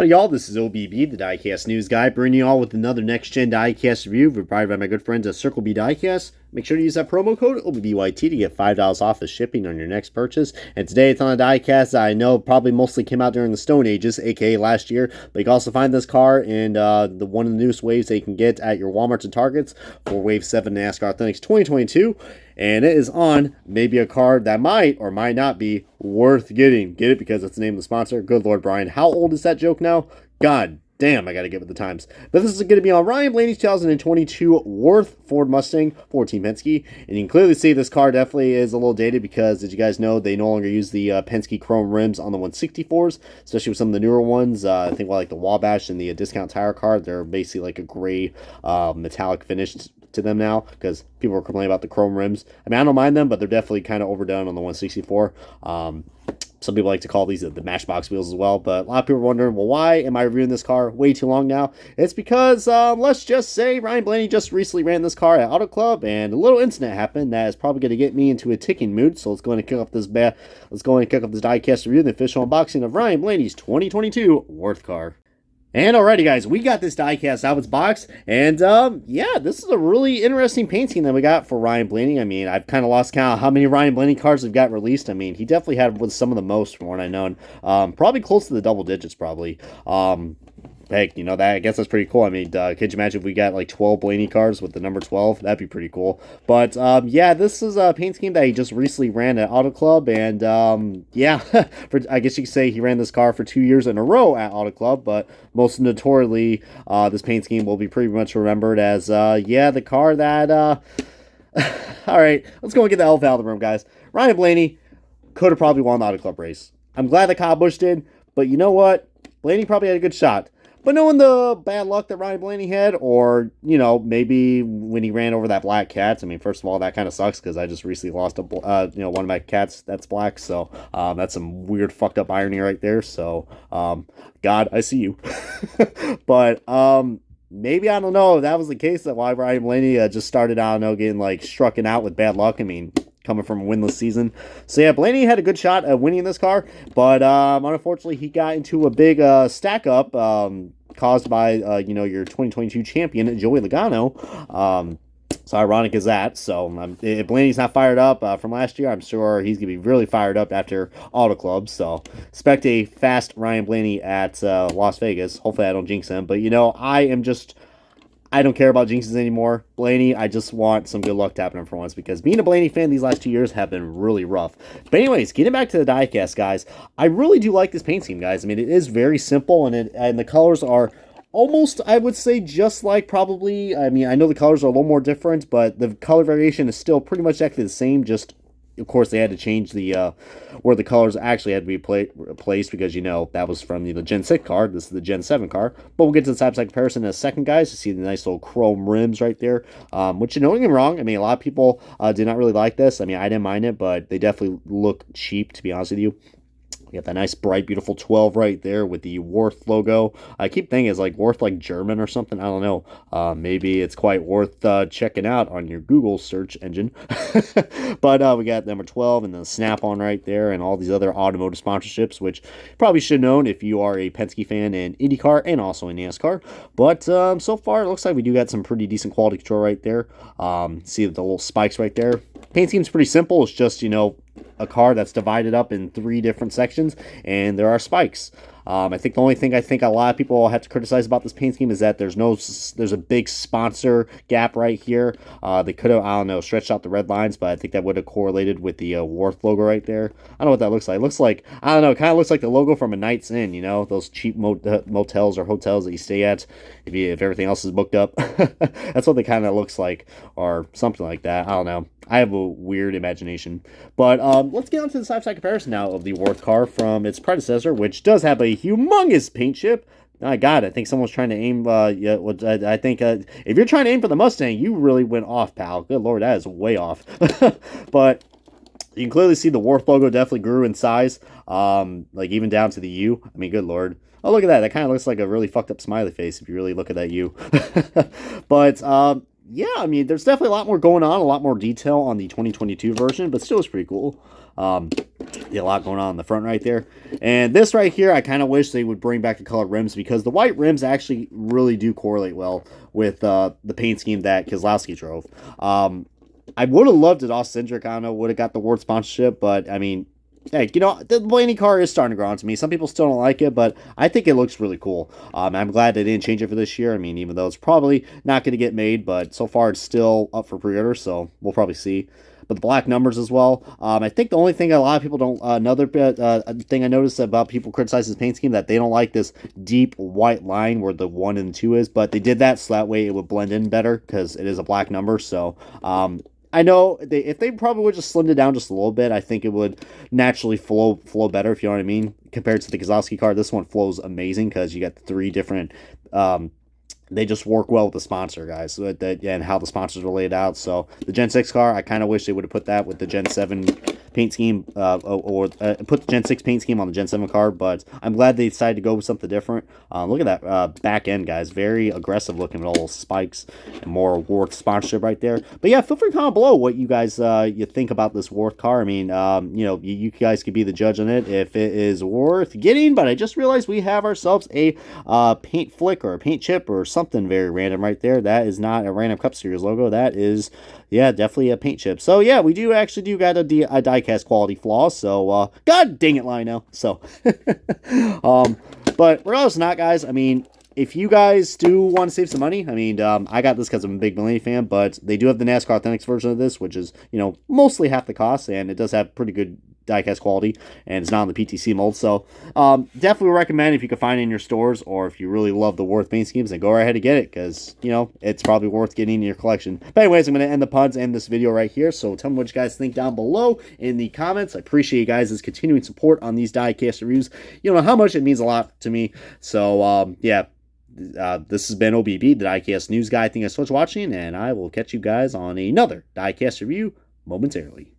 Howdy y'all, this is OBB, the Diecast News Guy, bringing you all with another next-gen Diecast review provided by my good friends at Circle B Diecast. Make sure to use that promo code OBBYT to get $5 off of shipping on your next purchase. And today it's on a diecast that I know probably mostly came out during the Stone Ages, aka last year. But you can also find this car in one of the newest waves that you can get at your Walmarts and Targets for Wave 7 NASCAR Authentics 2022. And it is on maybe a card that might or might not be worth getting. Get it because it's the name of the sponsor. Good Lord, Brian. How old is that joke now? God damn, I gotta get with the times. But this is going to be on Ryan Blaney's 2022 Würth Ford Mustang for Team Penske. And you can clearly see this car definitely is a little dated because, as you guys know, they no longer use the Penske chrome rims on the 164s, especially with some of the newer ones. I think like the Wabash and the Discount Tire car, they're basically like a gray metallic finish to them now because people are complaining about the chrome rims. I mean, I don't mind them, but they're definitely kind of overdone on the 164. Some people like to call these the Matchbox wheels as well, but a lot of people are wondering, well, why am I reviewing this car way too long now? It's because, let's just say Ryan Blaney just recently ran this car at Auto Club, and a little incident happened that is probably going to get me into a ticking mood, so let's go ahead and kick off this diecast review, the official unboxing of Ryan Blaney's 2022 Würth car. And alrighty guys, we got this diecast out of its box, and yeah, this is a really interesting paint scheme that we got for Ryan Blaney. I mean, I've kind of lost count of how many Ryan Blaney cars have got released. I mean, he definitely had with some of the most from what I know. Probably close to the double digits, probably. Heck, you know, that I guess that's pretty cool. I mean, could you imagine if we got like 12 Blaney cars with the number 12? That'd be pretty cool. But yeah, this is a paint scheme that he just recently ran at Auto Club, and yeah, I guess you could say he ran this car for 2 years in a row at Auto Club. But most notoriously, this paint scheme will be pretty much remembered as yeah, the car that all right, let's go and get the elf out of the room, guys. Ryan Blaney could have probably won the Auto Club race. I'm glad that Kyle Busch did, but you know what? Blaney probably had a good shot. But knowing the bad luck that Ryan Blaney had, or, you know, maybe when he ran over that black cat, I mean, first of all, that kind of sucks because I just recently lost one of my cats that's black, so that's some weird fucked up irony right there, so, God, I see you. But, maybe, I don't know, if that was the case, that why Ryan Blaney just started, I don't know, getting, like, strucken out with bad luck. I mean, coming from a winless season. So yeah, Blaney had a good shot at winning this car, but unfortunately he got into a big stack up caused by you know, your 2022 champion Joey Logano. So ironic is that. So if Blaney's not fired up from last year, I'm sure he's gonna be really fired up after Auto Club. So expect a fast Ryan Blaney at Las Vegas. Hopefully I don't jinx him, but you know, I don't care about jinxes anymore. Blaney, I just want some good luck to happen for once because being a Blaney fan these last 2 years have been really rough. But anyways, getting back to the diecast, guys, I really do like this paint scheme, guys. I mean, it is very simple, and the colors are almost, I would say, just like probably, I mean, I know the colors are a little more different, but the color variation is still pretty much exactly the same, just of course, they had to change the where the colors actually had to be placed because, you know, that was from the Gen 6 car. This is the Gen 7 car. But we'll get to the side-by-side comparison in a second, guys, to see the nice little chrome rims right there. Which, you know, don't get me wrong. I mean, a lot of people did not really like this. I mean, I didn't mind it, but they definitely look cheap, to be honest with you. You got that nice, bright, beautiful 12 right there with the Würth logo. I keep thinking it's like Würth like German or something. I don't know. Maybe it's quite worth checking out on your Google search engine. But we got number 12 and the Snap-on right there and all these other automotive sponsorships, which you probably should have known if you are a Penske fan in IndyCar and also in NASCAR. But so far, it looks like we do got some pretty decent quality control right there. See the little spikes right there. Paint scheme's pretty simple. It's just, you know, a car that's divided up in 3 different sections, and there are spikes. I think the only thing I think a lot of people have to criticize about this paint scheme is that there's a big sponsor gap right here. They could have, I don't know, stretched out the red lines, but I think that would have correlated with the Würth logo right there. I don't know what that looks like. It looks like, I don't know, it kind of looks like the logo from a Night's Inn, you know, those cheap motels or hotels that you stay at if everything else is booked up. That's what they kind of looks like, or something like that. I don't know. I have a weird imagination. But let's get on to the side-by-side comparison now of the Würth car from its predecessor, which does have a humongous paint chip. My God, I think someone's trying to aim, yeah, I think if you're trying to aim for the Mustang, you really went off, pal. Good Lord, that is way off. But you can clearly see the Würth logo definitely grew in size, like even down to the U. I mean, good Lord. Oh, look at that. That kind of looks like a really fucked up smiley face if you really look at that U. But, Yeah, I mean, there's definitely a lot more going on, a lot more detail on the 2022 version, but still it's pretty cool. Yeah, a lot going on in the front right there. And this right here, I kind of wish they would bring back the colored rims because the white rims actually really do correlate well with the paint scheme that Keselowski drove. I would have loved it. Austin Cindric, I don't know, would have got the Würth sponsorship, but I mean, hey, you know, the Blaney car is starting to grow on to me. Some people still don't like it, but I think it looks really cool. I'm glad they didn't change it for this year. I mean, even though it's probably not going to get made, but so far it's still up for pre-order, so we'll probably see. But the black numbers as well. I think the only thing a lot of people don't, another thing I noticed about people criticizing this paint scheme, that they don't like this deep white line where the 1 and 2 is, but they did that so that way it would blend in better because it is a black number. So I know if they probably would just slimmed it down just a little bit, I think it would naturally flow better, if you know what I mean. Compared to the Keselowski car, this one flows amazing because you got the 3 different. They just work well with the sponsor, guys, and how the sponsors are laid out. So the Gen 6 car, I kind of wish they would have put that with the Gen 7 paint scheme, or put the Gen 6 paint scheme on the Gen 7 car, but I'm glad they decided to go with something different. Look at that back end, guys. Very aggressive looking with all those spikes and more Würth sponsorship right there. But yeah, feel free to comment below what you guys you think about this Würth car. I mean, you know, you guys could be the judge on it if it is worth getting, but I just realized we have ourselves a paint flick or a paint chip or something very random right there. That is not a Random Cup Series logo. That is, yeah, definitely a paint chip. So yeah, we do actually got a diecast quality flaw. So god dang it, Lionel. So but regardless of not, guys, I mean, if you guys do want to save some money, I mean, I got this because I'm a big Blaney fan, but they do have the NASCAR Authentics version of this, which is, you know, mostly half the cost, and it does have pretty good diecast quality, and it's not on the PTC mold. So definitely recommend if you can find it in your stores, or if you really love the Würth paint schemes, then go right ahead and get it, because, you know, it's probably worth getting in your collection. But anyways, I'm going to end the puns and this video right here. So tell me what you guys think down below in the comments. I appreciate you guys' continuing support on these diecast reviews. You know how much it means a lot to me. So yeah. This has been OBB, the Diecast News Guy. Thank you so much for watching, and I will catch you guys on another Diecast review momentarily.